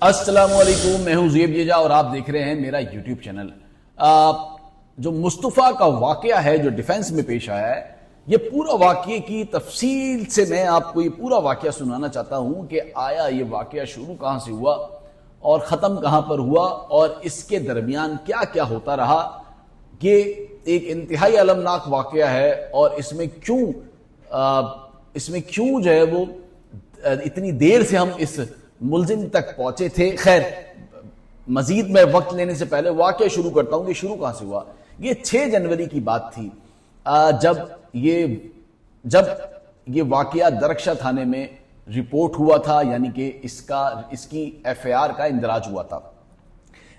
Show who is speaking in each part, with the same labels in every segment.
Speaker 1: السلام علیکم، میں ہوں زیب جیجا اور آپ دیکھ رہے ہیں میرا یوٹیوب چینل۔ جو مصطفیٰ کا واقعہ ہے جو ڈیفنس میں پیش آیا ہے، یہ پورا واقعے کی تفصیل سے میں آپ کو یہ پورا واقعہ سنانا چاہتا ہوں کہ آیا یہ واقعہ شروع کہاں سے ہوا اور ختم کہاں پر ہوا اور اس کے درمیان کیا کیا ہوتا رہا۔ یہ ایک انتہائی المناک واقعہ ہے اور اس میں کیوں جو ہے وہ اتنی دیر سے ہم اس ملزم تک پہنچے تھے۔ خیر، مزید میں وقت لینے سے پہلے واقعہ شروع کرتا ہوں کہ شروع کہاں سے ہوا۔ یہ 6 جنوری کی بات تھی جب یہ واقعہ درخشہ تھانے میں رپورٹ ہوا تھا، یعنی کہ اس کی ایف اے آر کا اندراج ہوا تھا۔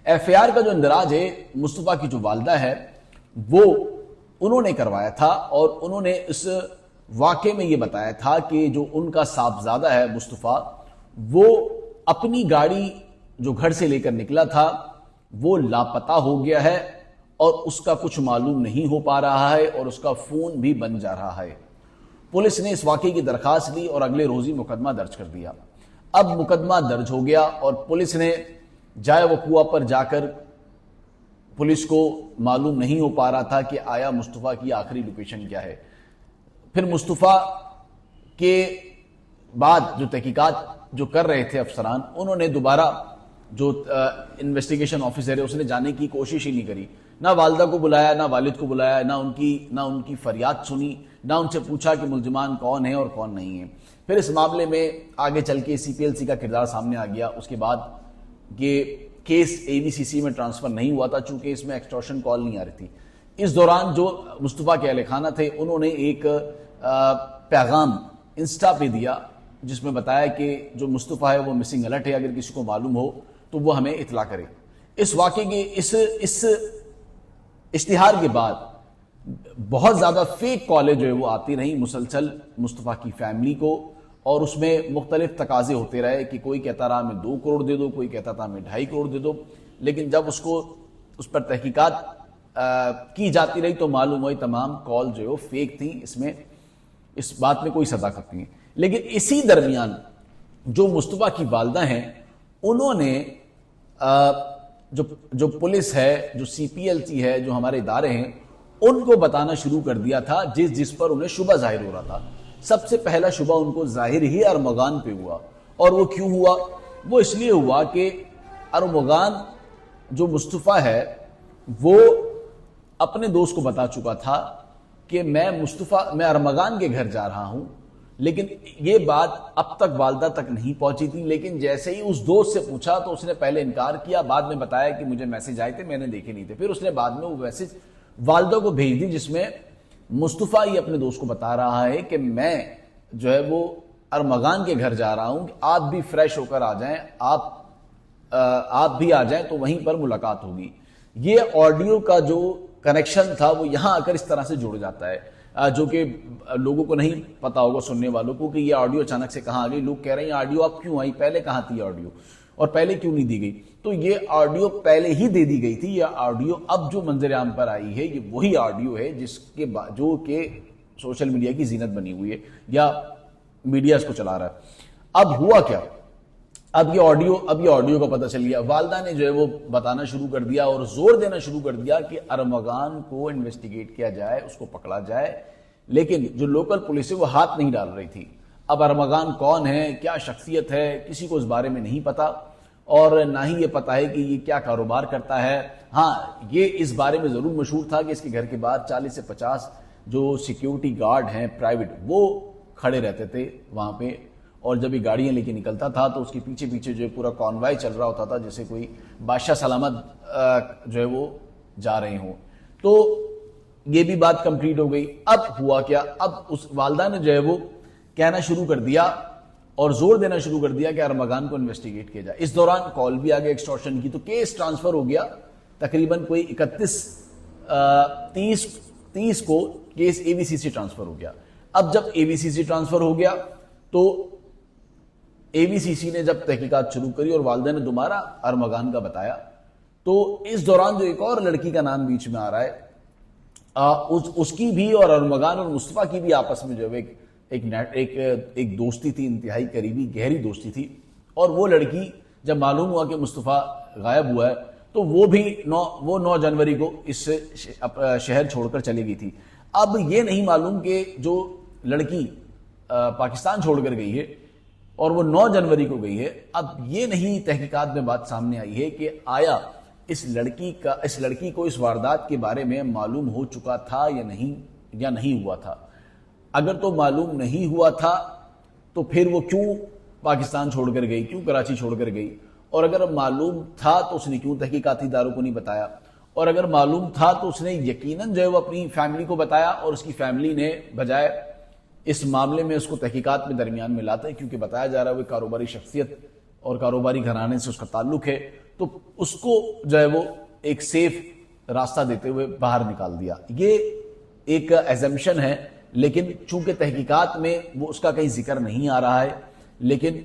Speaker 1: ایف اے آر کا جو اندراج ہے، مصطفیٰ کی جو والدہ ہے وہ انہوں نے کروایا تھا اور انہوں نے اس واقعے میں یہ بتایا تھا کہ جو ان کا صاحبزادہ ہے مصطفیٰ، وہ اپنی گاڑی جو گھر سے لے کر نکلا تھا وہ لاپتہ ہو گیا ہے اور اس کا کچھ معلوم نہیں ہو پا رہا ہے اور اس کا فون بھی بن جا رہا ہے۔ پولیس نے اس واقعے کی درخواست لی اور اگلے روز ہی مقدمہ درج کر دیا۔ اب مقدمہ درج ہو گیا اور پولیس نے جائے وقوع پر جا کر پولیس کو معلوم نہیں ہو پا رہا تھا کہ آیا مصطفیٰ کی آخری لوکیشن کیا ہے۔ پھر مصطفیٰ کے بعد جو تحقیقات جو کر رہے تھے افسران، انہوں نے دوبارہ جو انویسٹیگیشن آفیسر ہے اس نے جانے کی کوشش ہی نہیں کری۔ نہ والدہ کو بلایا، نہ والد کو بلایا، نہ ان کی فریاد سنی، نہ ان سے پوچھا کہ ملزمان کون ہیں اور کون نہیں ہیں۔ پھر اس معاملے میں آگے چل کے سی پی ایل سی کا کردار سامنے آ گیا۔ اس کے بعد یہ کیس اے وی سی سی میں ٹرانسفر نہیں ہوا تھا چونکہ اس میں ایکسٹورشن کال نہیں آ رہی تھی۔ اس دوران جو مصطفیٰ کے اہل خانہ تھے انہوں نے ایک پیغام انسٹا پہ دیا جس میں بتایا کہ جو مصطفیٰ ہے وہ مسنگ الرٹ ہے، اگر کسی کو معلوم ہو تو وہ ہمیں اطلاع کرے۔ اس واقعے کے اس اشتہار کے بعد بہت زیادہ فیک کالیں جو ہے وہ آتی رہیں مسلسل مصطفیٰ کی فیملی کو، اور اس میں مختلف تقاضے ہوتے رہے کہ کوئی کہتا رہا ہمیں 2 کروڑ دے دو، کوئی کہتا تھا ہمیں 2.5 کروڑ دے دو۔ لیکن جب اس پر تحقیقات کی جاتی رہی تو معلوم ہوئی تمام کال جو ہے وہ فیک تھیں، اس بات میں کوئی صداقت نہیں ہے۔ لیکن اسی درمیان جو مصطفیٰ کی والدہ ہیں انہوں نے جو پولیس ہے، جو سی پی ایل سی ہے، جو ہمارے ادارے ہیں، ان کو بتانا شروع کر دیا تھا جس پر انہیں شبہ ظاہر ہو رہا تھا۔ سب سے پہلا شبہ ان کو ظاہر ہی ارمغان پہ ہوا، اور وہ کیوں ہوا؟ وہ اس لیے ہوا کہ ارمغان جو مصطفیٰ ہے وہ اپنے دوست کو بتا چکا تھا کہ میں ارمغان کے گھر جا رہا ہوں، لیکن یہ بات اب تک والدہ تک نہیں پہنچی تھی۔ لیکن جیسے ہی اس دوست سے پوچھا تو اس نے پہلے انکار کیا، بعد میں بتایا کہ مجھے میسج آئے تھے، میں نے دیکھے نہیں تھے۔ پھر اس نے بعد میں وہ میسج والدہ کو بھیج دی جس میں مصطفیٰ ہی اپنے دوست کو بتا رہا ہے کہ میں جو ہے وہ ارمغان کے گھر جا رہا ہوں، آپ بھی فریش ہو کر آ جائیں، آپ بھی آ جائیں تو وہیں پر ملاقات ہوگی۔ یہ آڈیو کا جو کنیکشن تھا وہ یہاں آ کر اس طرح سے جڑ جاتا ہے، جو کہ لوگوں کو نہیں پتا ہوگا، سننے والوں کو، کہ یہ آڈیو اچانک سے کہاں آ گئی۔ لوگ کہہ رہے ہیں آڈیو اب کیوں آئی، پہلے کہاں تھی آڈیو، اور پہلے کیوں نہیں دی گئی؟ تو یہ آڈیو پہلے ہی دے دی گئی تھی۔ یہ آڈیو اب جو منظر عام پر آئی ہے یہ وہی آڈیو ہے جو کہ سوشل میڈیا کی زینت بنی ہوئی ہے یا میڈیا اس کو چلا رہا ہے۔ اب ہوا کیا؟ اب یہ آڈیو کا پتہ چل گیا۔ والدہ نے جو ہے وہ بتانا شروع کر دیا اور زور دینا شروع کر دیا کہ ارمغان کو انویسٹیگیٹ کیا جائے، اس کو پکڑا جائے، لیکن جو لوکل پولیس ہے وہ ہاتھ نہیں ڈال رہی تھی۔ اب ارمغان کون ہے، کیا شخصیت ہے، کسی کو اس بارے میں نہیں پتا، اور نہ ہی یہ پتا ہے کہ یہ کیا کاروبار کرتا ہے۔ ہاں، یہ اس بارے میں ضرور مشہور تھا کہ اس کے گھر کے باہر 40 سے 50 جو سیکیورٹی گارڈ ہیں پرائیویٹ، وہ کھڑے رہتے تھے وہاں پہ، اور جب یہ گاڑیاں لے کے نکلتا تھا تو اس کے پیچھے پیچھے جو پورا کانوائے چل رہا ہوتا تھا، جیسے کوئی بادشاہ سلامت جو ہے وہ جا رہے ہوں۔ تو یہ بھی بات کمپلیٹ ہو گئی۔ اب ہوا کیا؟ اب اس والدہ نے جو ہے وہ کہنا شروع کر دیا اور زور دینا شروع کر دیا کہ ارمغان کو انویسٹیگیٹ کیا جائے۔ اس دوران کال بھی آگے ایکسٹورشن کی، تو کیس ٹرانسفر ہو گیا تقریباً کوئی 30 کو کیس اے وی سی سی ٹرانسفر ہو گیا۔ اب جب اے وی سی سی ٹرانسفر ہو گیا تو اے وی سی سی نے جب تحقیقات شروع کری اور والدہ نے دوبارہ ارمغان کا بتایا، تو اس دوران جو ایک اور لڑکی کا نام بیچ میں آ رہا ہے، اس کی بھی اور ارمغان اور مصطفیٰ کی بھی آپس میں جو ایک دوستی تھی، انتہائی قریبی گہری دوستی تھی، اور وہ لڑکی جب معلوم ہوا کہ مصطفیٰ غائب ہوا ہے تو وہ بھی 9 جنوری کو اس شہر چھوڑ کر چلی گئی تھی۔ اب یہ نہیں معلوم کہ جو لڑکی پاکستان چھوڑ کر گئی ہے اور وہ 9 جنوری کو گئی ہے، اب یہ نہیں تحقیقات میں بات سامنے آئی ہے کہ آیا اس لڑکی کو اس واردات کے بارے میں معلوم ہو چکا تھا یا نہیں ہوا تھا۔ اگر تو معلوم نہیں ہوا تھا تو پھر وہ کیوں پاکستان چھوڑ کر گئی، کیوں کراچی چھوڑ کر گئی، اور اگر معلوم تھا تو اس نے کیوں تحقیقاتی اداروں کو نہیں بتایا، اور اگر معلوم تھا تو اس نے یقیناً جو ہے وہ اپنی فیملی کو بتایا، اور اس کی فیملی نے بجائے اس معاملے میں اس کو تحقیقات میں درمیان میں لاتا ہے، کیونکہ بتایا جا رہا ہے وہ کاروباری شخصیت اور کاروباری گھرانے سے اس کا تعلق ہے، تو اس کو جو ہے وہ ایک سیف راستہ دیتے ہوئے باہر نکال دیا۔ یہ ایک ایزمپشن ہے، لیکن چونکہ تحقیقات میں وہ اس کا کہیں ذکر نہیں آ رہا ہے، لیکن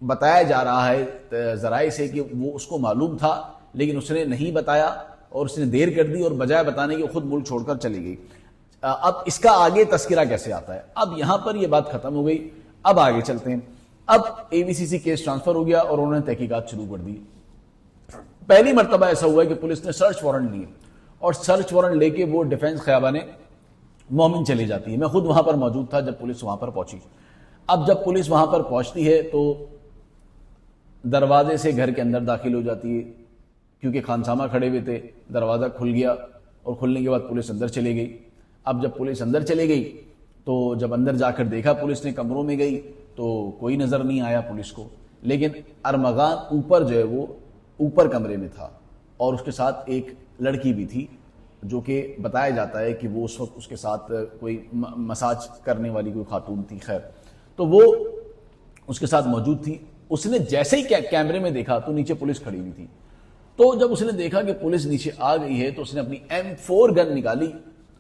Speaker 1: بتایا جا رہا ہے ذرائع سے کہ وہ اس کو معلوم تھا لیکن اس نے نہیں بتایا اور اس نے دیر کر دی، اور بجائے بتانے کے خود ملک چھوڑ کر چلی گئی۔ اب اس کا آگے تذکرہ کیسے آتا ہے؟ اب یہاں پر یہ بات ختم ہو گئی، اب آگے چلتے ہیں۔ اب AVCC کیس ٹرانسفر ہو گیا اور انہوں نے تحقیقات شروع کر دی۔ پہلی مرتبہ ایسا ہوا ہے کہ پولیس نے سرچ وارنٹ لیے، اور سرچ وارنٹ لے کے وہ ڈیفنس خیابان مومن چلی جاتی ہے۔ میں خود وہاں پر موجود تھا جب پولیس وہاں پر پہنچی۔ اب جب پولیس وہاں پر پہنچتی ہے تو دروازے سے گھر کے اندر داخل ہو جاتی ہے، کیونکہ خانسامہ کھڑے ہوئے تھے، دروازہ کھل گیا، اور کھلنے کے بعد پولیس اندر چلے گئی۔ اب جب پولیس اندر چلے گئی تو جب اندر جا کر دیکھا پولیس نے، کمروں میں گئی تو کوئی نظر نہیں آیا پولیس کو، لیکن ارمغان اوپر جو ہے وہ اوپر کمرے میں تھا، اور اس کے ساتھ ایک لڑکی بھی تھی جو کہ بتایا جاتا ہے کہ وہ اس وقت اس کے ساتھ کوئی مساج کرنے والی کوئی خاتون تھی۔ خیر، تو وہ اس کے ساتھ موجود تھی۔ اس نے جیسے ہی کیمرے میں دیکھا تو نیچے پولیس کھڑی ہوئی تھی، تو جب اس نے دیکھا کہ پولیس نیچے آ گئی ہے تو اس نے اپنی M4 گن نکالی،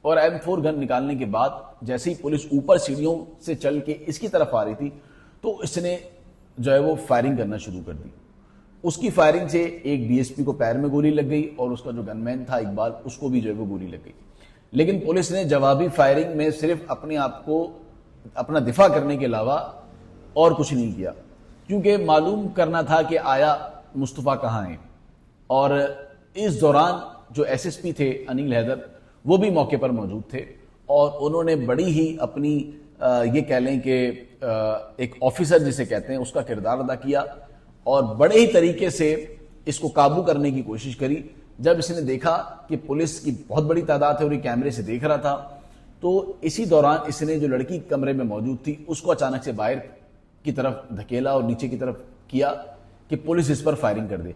Speaker 1: اور M4 گن نکالنے کے بعد جیسے ہی پولیس اوپر سیڑھیوں سے چل کے اس کی طرف آ رہی تھی تو اس نے جو ہے وہ فائرنگ کرنا شروع کر دی۔ اس کی فائرنگ سے ایک DSP کو پیر میں گولی لگ گئی، اور اس کا جو گن مین تھا اقبال، اس کو بھی جو ہے وہ گولی لگ گئی۔ لیکن پولیس نے جوابی فائرنگ میں صرف اپنے آپ کو اپنا دفاع کرنے کے علاوہ اور کچھ نہیں کیا، کیونکہ معلوم کرنا تھا کہ آیا مصطفیٰ کہاں ہیں۔ اور اس دوران جو SSP تھے انیل حیدر، وہ بھی موقع پر موجود تھے، اور انہوں نے بڑی ہی اپنی یہ کہہ لیں کہ ایک آفیسر جسے کہتے ہیں اس کا کردار ادا کیا، اور بڑے ہی طریقے سے اس کو قابو کرنے کی کوشش کری۔ جب اس نے دیکھا کہ پولیس کی بہت بڑی تعداد ہے اور یہ کیمرے سے دیکھ رہا تھا، تو اسی دوران اس نے جو لڑکی کمرے میں موجود تھی اس کو اچانک سے باہر کی طرف دھکیلا اور نیچے کی طرف کیا کہ پولیس اس پر فائرنگ کر دے۔